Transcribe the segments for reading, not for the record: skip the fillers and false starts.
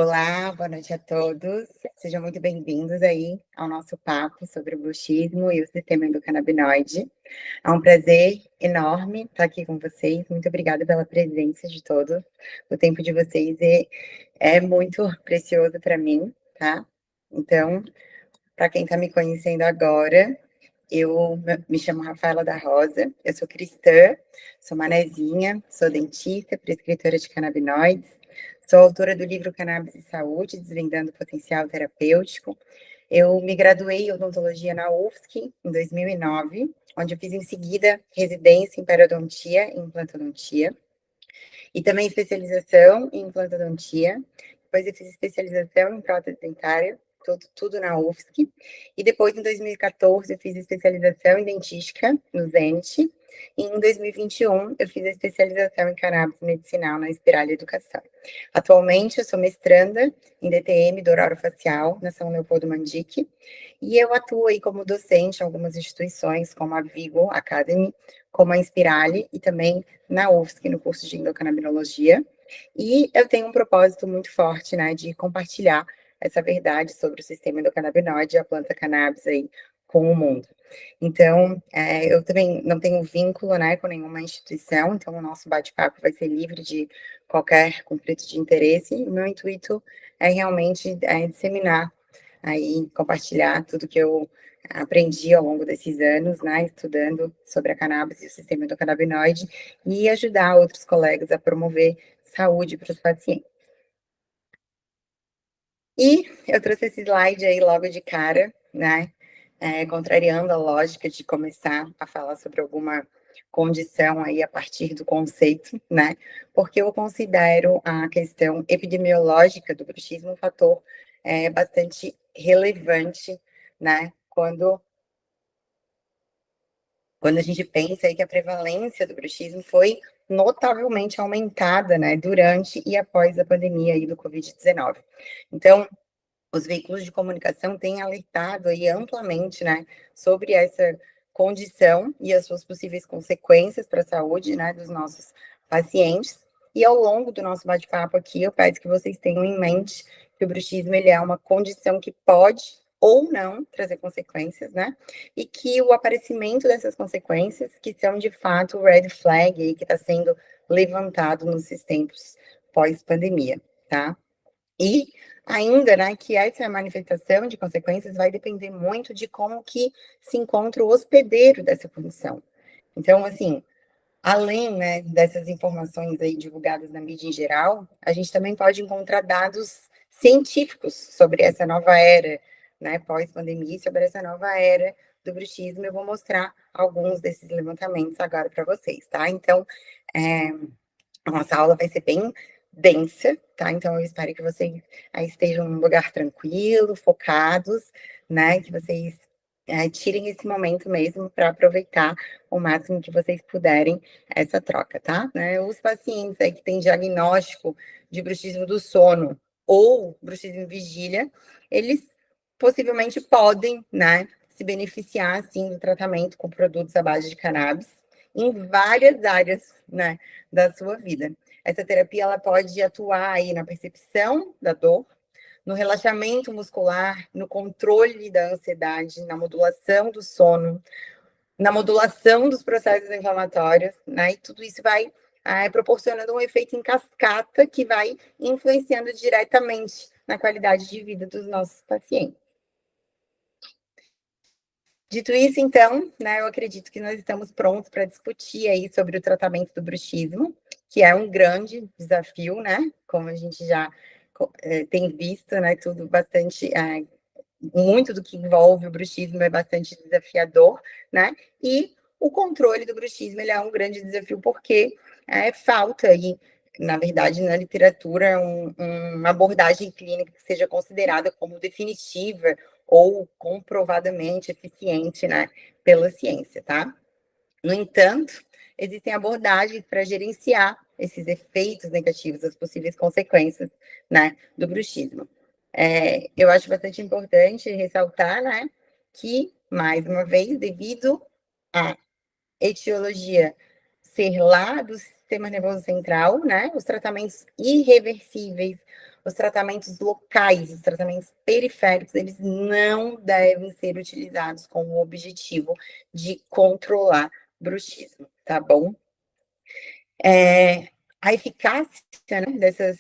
Olá, boa noite a todos. Sejam muito bem-vindos aí ao nosso papo sobre o bruxismo e o sistema endocannabinoide. É um prazer enorme estar aqui com vocês. Muito obrigada pela presença de todos. O tempo de vocês é muito precioso para mim, tá? Então, para quem está me conhecendo agora, eu me chamo Rafaela da Rosa, eu sou cristã, sou manezinha, sou dentista, prescritora de canabinoides, sou autora do livro Cannabis e Saúde, Desvendando o Potencial Terapêutico. Eu me graduei em odontologia na UFSC em 2009, onde eu fiz em seguida residência em periodontia e implantodontia, e também especialização em implantodontia. Depois eu fiz especialização em prótese dentária, tudo na UFSC. E depois, em 2014, eu fiz especialização em dentística no Zenit. E em 2021, eu fiz a especialização em cannabis medicinal na Inspirale Educação. Atualmente, eu sou mestranda em DTM do orofacial na São Leopoldo Mandique. E eu atuo aí como docente em algumas instituições, como a Vigo Academy, como a Inspirale e também na UFSC, no curso de endocannabinologia. E eu tenho um propósito muito forte, né, de compartilhar essa verdade sobre o sistema endocannabinoide e a planta cannabis aí com o mundo. Então, eu também não tenho vínculo, né, com nenhuma instituição, então o nosso bate-papo vai ser livre de qualquer conflito de interesse. O meu intuito é realmente disseminar aí, compartilhar tudo que eu aprendi ao longo desses anos, né, estudando sobre a cannabis e o sistema endocannabinoide e ajudar outros colegas a promover saúde para os pacientes. E eu trouxe esse slide aí logo de cara, né? Contrariando a lógica de começar a falar sobre alguma condição aí a partir do conceito, né? Porque eu considero a questão epidemiológica do bruxismo um fator bastante relevante, né? Quando a gente pensa aí que a prevalência do bruxismo foi notavelmente aumentada, né, durante e após a pandemia aí do Covid-19. Então, os veículos de comunicação têm alertado aí amplamente, né, sobre essa condição e as suas possíveis consequências para a saúde, né, dos nossos pacientes. E ao longo do nosso bate-papo aqui, eu peço que vocês tenham em mente que o bruxismo ele é uma condição que pode ou não trazer consequências, né? E que o aparecimento dessas consequências, que são de fato o red flag aí que está sendo levantado nesses tempos pós-pandemia, tá? E ainda, né, que essa manifestação de consequências vai depender muito de como que se encontra o hospedeiro dessa condição. Então, assim, além, né, dessas informações aí divulgadas na mídia em geral, a gente também pode encontrar dados científicos sobre essa nova era, né, pós-pandemia, sobre essa nova era do bruxismo. Eu vou mostrar alguns desses levantamentos agora para vocês, tá? Então, é, a nossa aula vai ser bem densa, tá? Então, eu espero que vocês aí estejam num lugar tranquilo, focados, né? Que vocês tirem esse momento mesmo para aproveitar o máximo que vocês puderem essa troca, tá? Né? Os pacientes aí que têm diagnóstico de bruxismo do sono ou bruxismo em vigília, eles possivelmente podem, né, se beneficiar, assim, do tratamento com produtos à base de cannabis em várias áreas, né, da sua vida. Essa terapia ela pode atuar aí na percepção da dor, no relaxamento muscular, no controle da ansiedade, na modulação do sono, na modulação dos processos inflamatórios, né? E tudo isso vai proporcionando um efeito em cascata que vai influenciando diretamente na qualidade de vida dos nossos pacientes. Dito isso, então, né, eu acredito que nós estamos prontos para discutir aí sobre o tratamento do bruxismo, que é um grande desafio, né? Como a gente já tem visto, né? Tudo bastante, muito do que envolve o bruxismo é bastante desafiador, né? E o controle do bruxismo ele é um grande desafio porque falta aí, na verdade, na literatura, uma abordagem clínica que seja considerada como definitiva ou comprovadamente eficiente, né, pela ciência, tá? No entanto, existem abordagens para gerenciar esses efeitos negativos, as possíveis consequências, né, do bruxismo. Eu acho bastante importante ressaltar, né, que, mais uma vez, devido à etiologia ser lá do sistema nervoso central, né, os tratamentos irreversíveis, os tratamentos locais, os tratamentos periféricos, eles não devem ser utilizados com o objetivo de controlar bruxismo, tá bom? A eficácia, né, dessas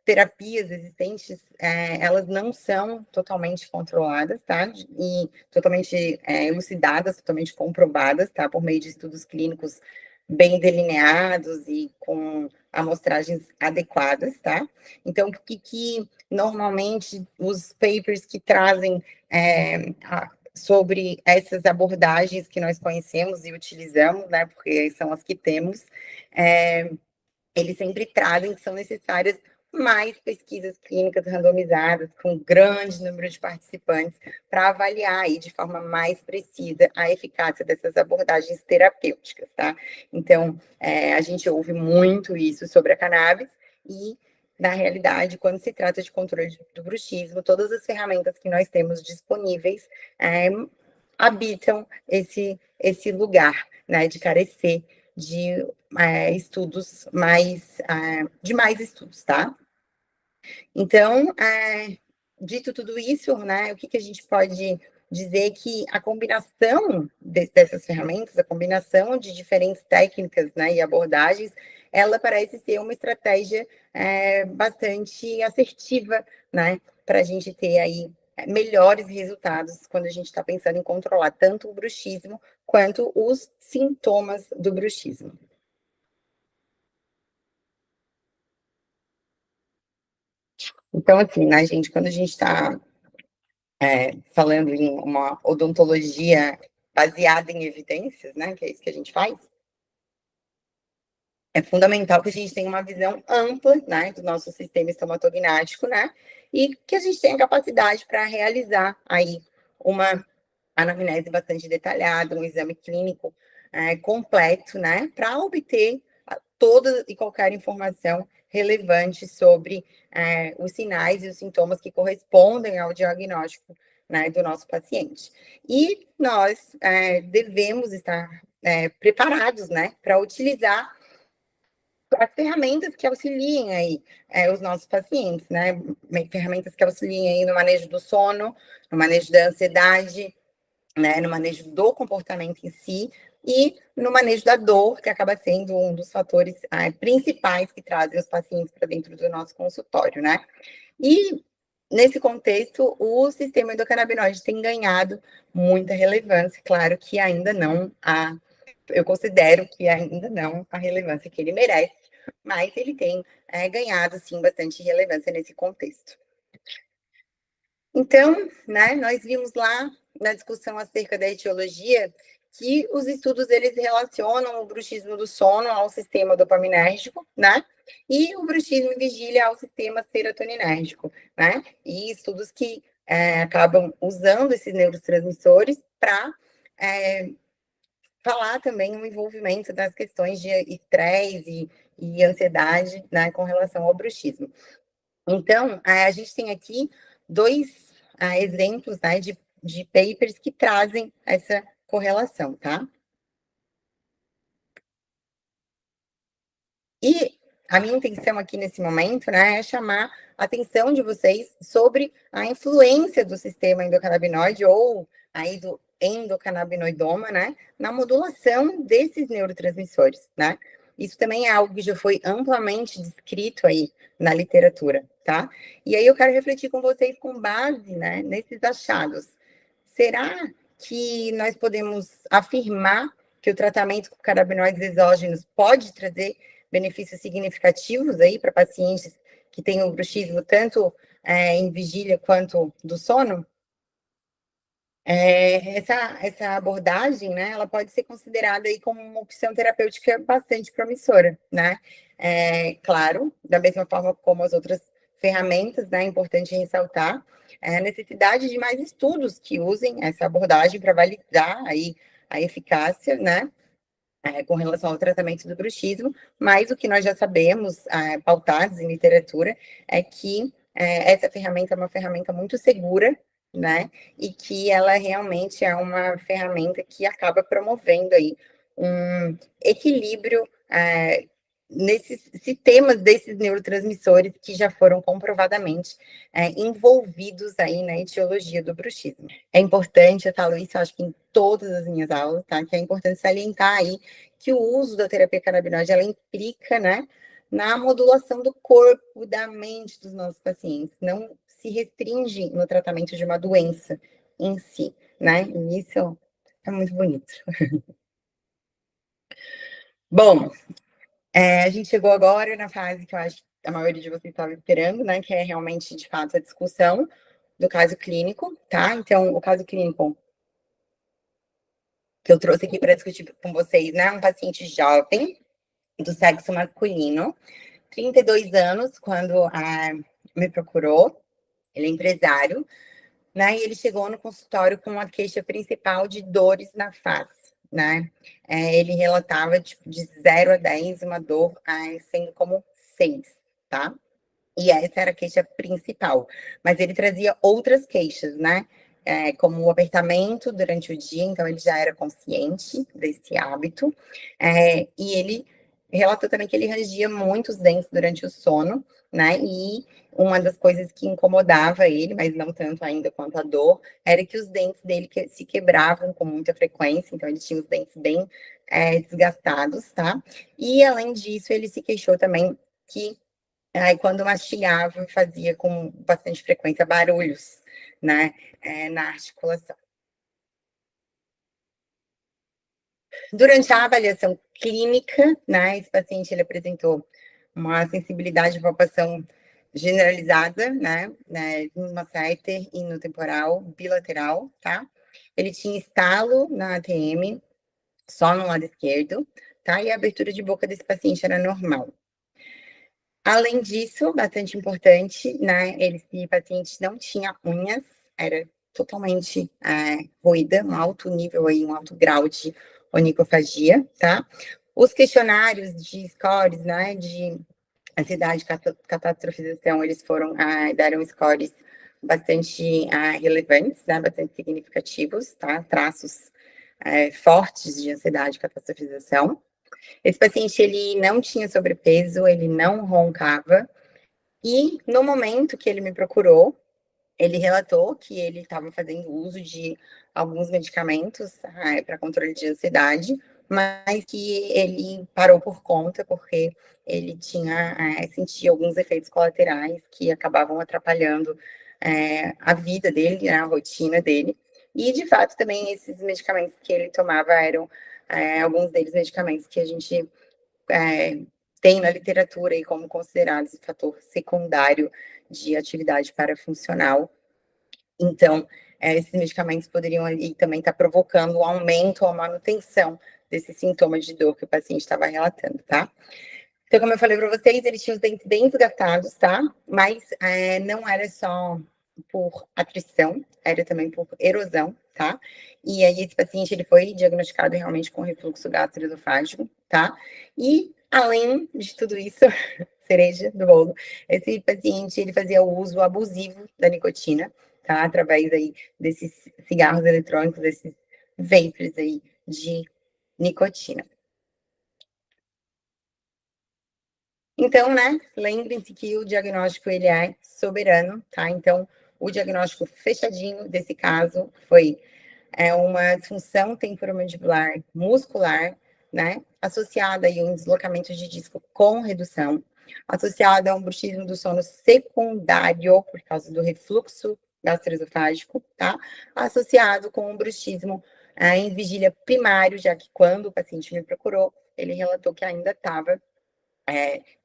terapias existentes, elas não são totalmente controladas, tá? E totalmente elucidadas, totalmente comprovadas, tá? Por meio de estudos clínicos bem delineados e com amostragens adequadas, tá? Então, o que normalmente os papers que trazem sobre essas abordagens que nós conhecemos e utilizamos, né? Porque são as que temos, eles sempre trazem que são necessárias mais pesquisas clínicas randomizadas, com grande número de participantes, para avaliar aí de forma mais precisa a eficácia dessas abordagens terapêuticas, tá? Então, a gente ouve muito isso sobre a cannabis e, na realidade, quando se trata de controle do bruxismo, todas as ferramentas que nós temos disponíveis habitam esse lugar, né, de carecer de estudos de mais estudos, tá? Então, dito tudo isso, né, o que a gente pode dizer que a combinação dessas ferramentas, a combinação de diferentes técnicas, né, e abordagens, ela parece ser uma estratégia bastante assertiva, né, para a gente ter aí melhores resultados quando a gente está pensando em controlar tanto o bruxismo quanto os sintomas do bruxismo. Então, assim, né, gente, quando a gente está falando em uma odontologia baseada em evidências, né, que é isso que a gente faz, é fundamental que a gente tenha uma visão ampla, né, do nosso sistema estomatognático, né, e que a gente tenha capacidade para realizar aí uma anamnese bastante detalhada, um exame clínico completo, né, para obter toda e qualquer informação relevante sobre os sinais e os sintomas que correspondem ao diagnóstico, né, do nosso paciente. E nós devemos estar preparados, né, para utilizar as ferramentas que auxiliem aí os nossos pacientes, né, ferramentas que auxiliem aí no manejo do sono, no manejo da ansiedade, né, no manejo do comportamento em si e no manejo da dor, que acaba sendo um dos fatores principais que trazem os pacientes para dentro do nosso consultório, né? E nesse contexto, o sistema endocannabinoide tem ganhado muita relevância, claro que ainda não eu considero que ainda não a relevância que ele merece, mas ele tem ganhado, sim, bastante relevância nesse contexto. Então, né, nós vimos lá na discussão acerca da etiologia que os estudos eles relacionam o bruxismo do sono ao sistema dopaminérgico, né? E o bruxismo em vigília ao sistema serotoninérgico, né? E estudos que acabam usando esses neurotransmissores para falar também o envolvimento das questões de estresse e ansiedade, né, com relação ao bruxismo. Então, a gente tem aqui dois exemplos, né, de papers que trazem essa correlação, tá? E a minha intenção aqui nesse momento, né, é chamar a atenção de vocês sobre a influência do sistema endocannabinoide ou aí do endocannabinoidoma, né, na modulação desses neurotransmissores, né? Isso também é algo que já foi amplamente descrito aí na literatura, tá? E aí eu quero refletir com vocês com base, né, nesses achados. Será que nós podemos afirmar que o tratamento com canabinoides exógenos pode trazer benefícios significativos aí para pacientes que têm o bruxismo tanto em vigília quanto do sono? Essa abordagem, né, ela pode ser considerada aí como uma opção terapêutica bastante promissora, né? Claro, da mesma forma como as outras ferramentas, né, é importante ressaltar a necessidade de mais estudos que usem essa abordagem para validar aí a eficácia, né, com relação ao tratamento do bruxismo, mas o que nós já sabemos, pautados em literatura, é que essa ferramenta é uma ferramenta muito segura, né, e que ela realmente é uma ferramenta que acaba promovendo aí um equilíbrio nesses sistemas desses neurotransmissores que já foram comprovadamente envolvidos aí na etiologia do bruxismo. É importante, eu falo isso, eu acho que em todas as minhas aulas, tá? Que é importante salientar aí que o uso da terapia canabinoide, ela implica, né, na modulação do corpo, da mente dos nossos pacientes, não se restringe no tratamento de uma doença em si, né? E isso é muito bonito. Bom, a gente chegou agora na fase que eu acho que a maioria de vocês estava esperando, né? Que é realmente, de fato, a discussão do caso clínico, tá? Então, o caso clínico que eu trouxe aqui para discutir com vocês, né? Um paciente jovem, do sexo masculino, 32 anos, quando me procurou, ele é empresário, né? E ele chegou no consultório com a queixa principal de dores na face, né? Ele relatava, tipo, de 0 a 10, uma dor sendo como 6, tá? E essa era a queixa principal. Mas ele trazia outras queixas, né? Como o apertamento durante o dia, então ele já era consciente desse hábito. E ele relatou também que ele rangia muitos dentes durante o sono, né? E uma das coisas que incomodava ele, mas não tanto ainda quanto a dor, era que os dentes dele se quebravam com muita frequência, então ele tinha os dentes bem desgastados, tá? E além disso, ele se queixou também que aí, quando mastigava, fazia com bastante frequência barulhos, né, na articulação. Durante a avaliação clínica, né, esse paciente ele apresentou uma sensibilidade de palpação generalizada, né, no masseter e no temporal bilateral, tá? Ele tinha estalo na ATM, só no lado esquerdo, tá? E a abertura de boca desse paciente era normal. Além disso, bastante importante, né? Esse paciente não tinha unhas, era totalmente roída, um alto nível aí, um alto grau de onicofagia, tá? Os questionários de scores, né, de ansiedade, catastrofização, eles deram scores bastante relevantes, né, bastante significativos, tá? Traços fortes de ansiedade e catastrofização. Esse paciente, ele não tinha sobrepeso, ele não roncava, e no momento que ele me procurou, ele relatou que ele estava fazendo uso de alguns medicamentos para controle de ansiedade, mas que ele parou por conta, porque ele sentia alguns efeitos colaterais que acabavam atrapalhando a vida dele, né, a rotina dele. E, de fato, também esses medicamentos que ele tomava eram alguns deles medicamentos que a gente tem na literatura aí como considerados fator secundário de atividade parafuncional. Então, esses medicamentos poderiam ali também estar provocando um aumento ou manutenção desses sintomas de dor que o paciente estava relatando, tá? Então, como eu falei para vocês, ele tinha os dentes bem desgastados, tá? Mas não era só por atrição, era também por erosão, tá? E aí esse paciente ele foi diagnosticado realmente com refluxo gastroesofágico, tá? E além de tudo isso, cereja do bolo, esse paciente ele fazia o uso abusivo da nicotina, tá? Através aí desses cigarros eletrônicos, desses vapers aí de nicotina. Então, né, lembrem-se que o diagnóstico ele é soberano, tá? Então, o diagnóstico fechadinho desse caso foi uma disfunção temporomandibular muscular, né, associada a um deslocamento de disco com redução, associada a um bruxismo do sono secundário por causa do refluxo gastroesofágico, tá? Associado com um bruxismo em vigília primário, já que quando o paciente me procurou, ele relatou que ainda estava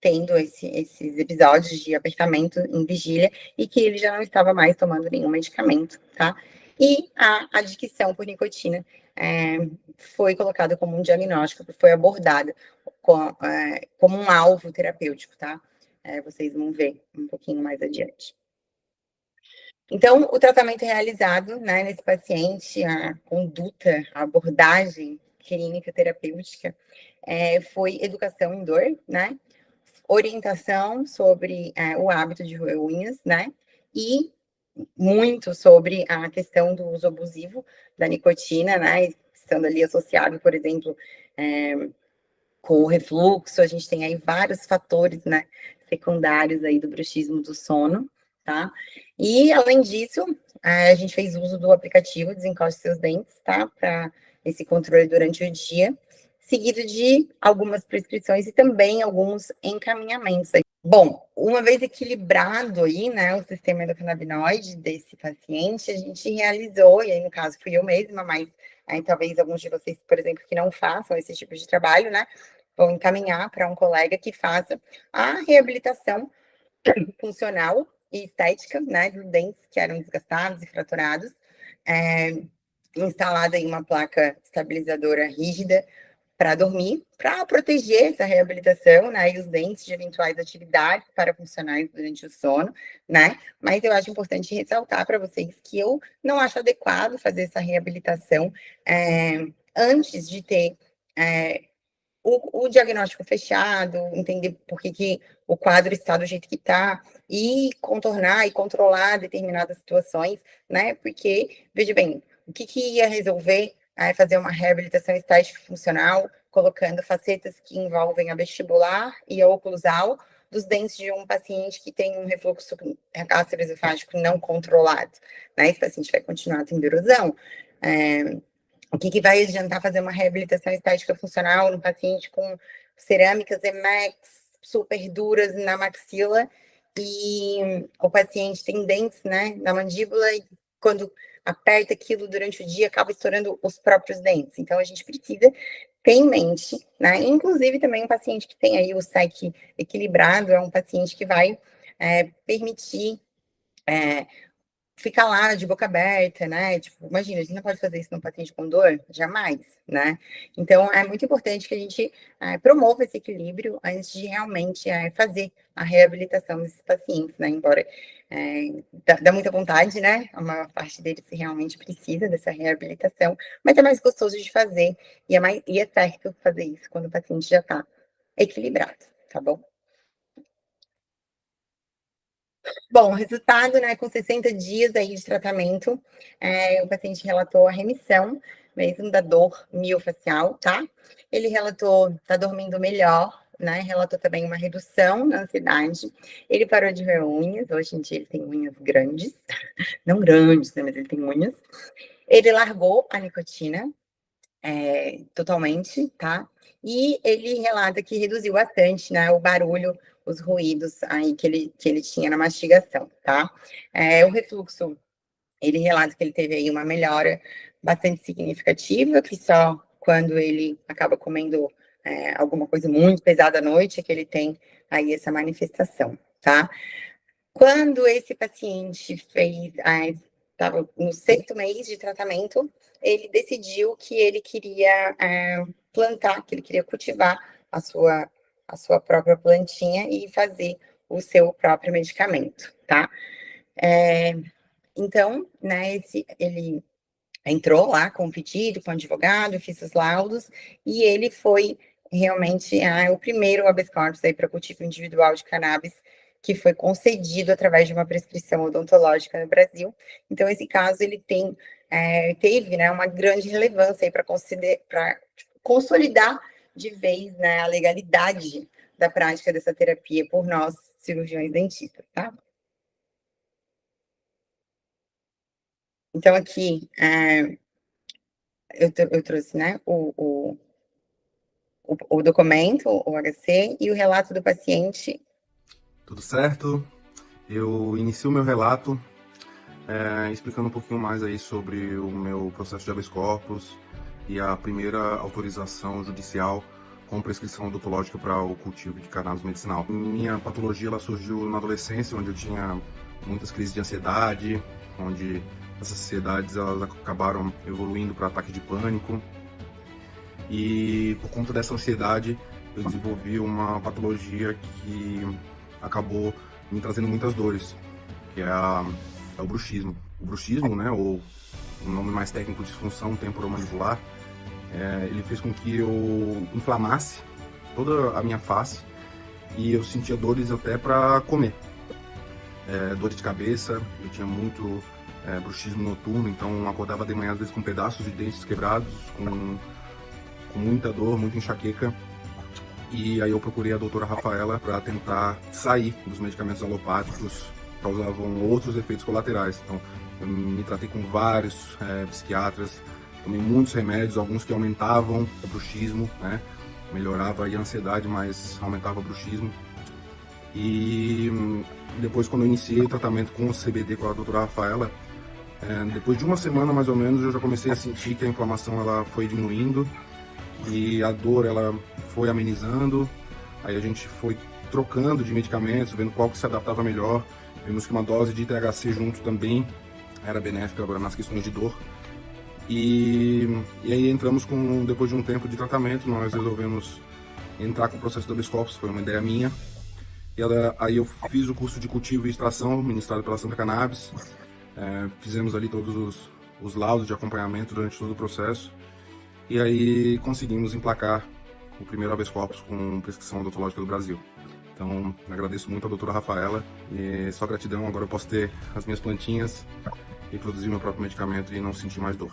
tendo esses episódios de apertamento em vigília e que ele já não estava mais tomando nenhum medicamento, tá? E a adicção por nicotina foi colocada como um diagnóstico que foi abordada como um alvo terapêutico, tá? Vocês vão ver um pouquinho mais adiante. Então, o tratamento realizado, né, nesse paciente, a conduta, a abordagem clínica terapêutica foi educação em dor, né? Orientação sobre o hábito de roer unhas, né? E muito sobre a questão do uso abusivo da nicotina, né? Estando ali associado, por exemplo, com o refluxo, a gente tem aí vários fatores, né, secundários aí do bruxismo do sono, tá? E, além disso, a gente fez uso do aplicativo Desencoste Seus Dentes, tá? Para esse controle durante o dia, seguido de algumas prescrições e também alguns encaminhamentos aí. Bom, uma vez equilibrado aí, né, o sistema endocannabinoide desse paciente, a gente realizou, e aí no caso fui eu mesma, mas aí talvez alguns de vocês, por exemplo, que não façam esse tipo de trabalho, né, vão encaminhar para um colega que faça a reabilitação funcional e estética, né, dos dentes que eram desgastados e fraturados, instalada em uma placa estabilizadora rígida para dormir, para proteger essa reabilitação, né, e os dentes de eventuais atividades parafuncionais durante o sono, né, mas eu acho importante ressaltar para vocês que eu não acho adequado fazer essa reabilitação antes de ter o diagnóstico fechado, entender por que o quadro está do jeito que está, e contornar e controlar determinadas situações, né? Porque, veja bem, o que ia resolver fazer uma reabilitação estética funcional, colocando facetas que envolvem a vestibular e a oclusal dos dentes de um paciente que tem um refluxo gastroesofágico não controlado, né? Esse paciente vai continuar tendo erosão. O que vai adiantar fazer uma reabilitação estética funcional no paciente com cerâmicas Emax super duras na maxila e o paciente tem dentes, né, na mandíbula e quando aperta aquilo durante o dia acaba estourando os próprios dentes. Então a gente precisa ter em mente, né, inclusive também um paciente que tem aí o SEC equilibrado é um paciente que vai permitir ficar lá de boca aberta, né? Tipo, imagina, a gente não pode fazer isso num paciente com dor? Jamais, né? Então, é muito importante que a gente promova esse equilíbrio antes de realmente fazer a reabilitação desses pacientes, né? Embora dá muita vontade, né? A maior parte deles realmente precisa dessa reabilitação, mas é mais gostoso de fazer e é certo fazer isso quando o paciente já está equilibrado, tá bom? Bom, o resultado, né, com 60 dias aí de tratamento, o paciente relatou a remissão mesmo da dor miofacial, tá? Ele relatou tá dormindo melhor, né? Relatou também uma redução na ansiedade. Ele parou de ver unhas, hoje em dia ele tem unhas grandes, não grandes, né, mas ele tem unhas. Ele largou a nicotina, totalmente, tá? E ele relata que reduziu bastante, né, o barulho, os ruídos aí que ele tinha na mastigação, tá? O refluxo, ele relata que ele teve aí uma melhora bastante significativa, que só quando ele acaba comendo alguma coisa muito pesada à noite é que ele tem aí essa manifestação, tá? Quando esse paciente estava no 6º mês de tratamento, ele decidiu que ele queria plantar, que ele queria cultivar a sua própria plantinha e fazer o seu próprio medicamento, tá? Então, né, ele entrou lá com o pedido, com o advogado, fiz os laudos, e ele foi realmente o primeiro habeas corpus aí para cultivo individual de cannabis que foi concedido através de uma prescrição odontológica no Brasil. Então, esse caso, ele teve, né, uma grande relevância aí para consolidar de vez, né, a legalidade da prática dessa terapia por nós, cirurgiões dentistas, tá? Então, aqui, eu trouxe, né, o documento, o HC e o relato do paciente. Tudo certo? Eu inicio o meu relato explicando um pouquinho mais aí sobre o meu processo de habeas corpus e a primeira autorização judicial com prescrição odontológica para o cultivo de cannabis medicinal. Minha patologia ela surgiu na adolescência, onde eu tinha muitas crises de ansiedade, onde essas ansiedades elas acabaram evoluindo para ataque de pânico. E por conta dessa ansiedade, eu desenvolvi uma patologia que acabou me trazendo muitas dores, que é o bruxismo. O bruxismo, né, ou o nome mais técnico, disfunção temporomandibular, ele fez com que eu inflamasse toda a minha face e eu sentia dores até para comer. Dor de cabeça, eu tinha muito bruxismo noturno, então acordava de manhã às vezes com pedaços de dentes quebrados, com muita dor, muita enxaqueca. E aí eu procurei a doutora Rafaela para tentar sair dos medicamentos alopáticos que causavam outros efeitos colaterais. Então, eu me tratei com vários psiquiatras, tomei muitos remédios, alguns que aumentavam o bruxismo, né? Melhorava aí a ansiedade, mas aumentava o bruxismo. E depois, quando eu iniciei o tratamento com o CBD com a doutora Rafaela, depois de uma semana mais ou menos, eu já comecei a sentir que a inflamação ela foi diminuindo e a dor ela foi amenizando. Aí a gente foi trocando de medicamentos, vendo qual que se adaptava melhor. Vimos que uma dose de THC junto também era benéfica nas questões de dor. E aí entramos depois de um tempo de tratamento, nós resolvemos entrar com o processo do habeas corpus, foi uma ideia minha. E aí eu fiz o curso de cultivo e extração ministrado pela Santa Cannabis. Fizemos ali todos os laudos de acompanhamento durante todo o processo. E aí conseguimos emplacar o primeiro habeas corpus com prescrição odontológica do Brasil. Então, agradeço muito a doutora Rafaela e só gratidão, agora eu posso ter as minhas plantinhas e produzir meu próprio medicamento e não sentir mais dor.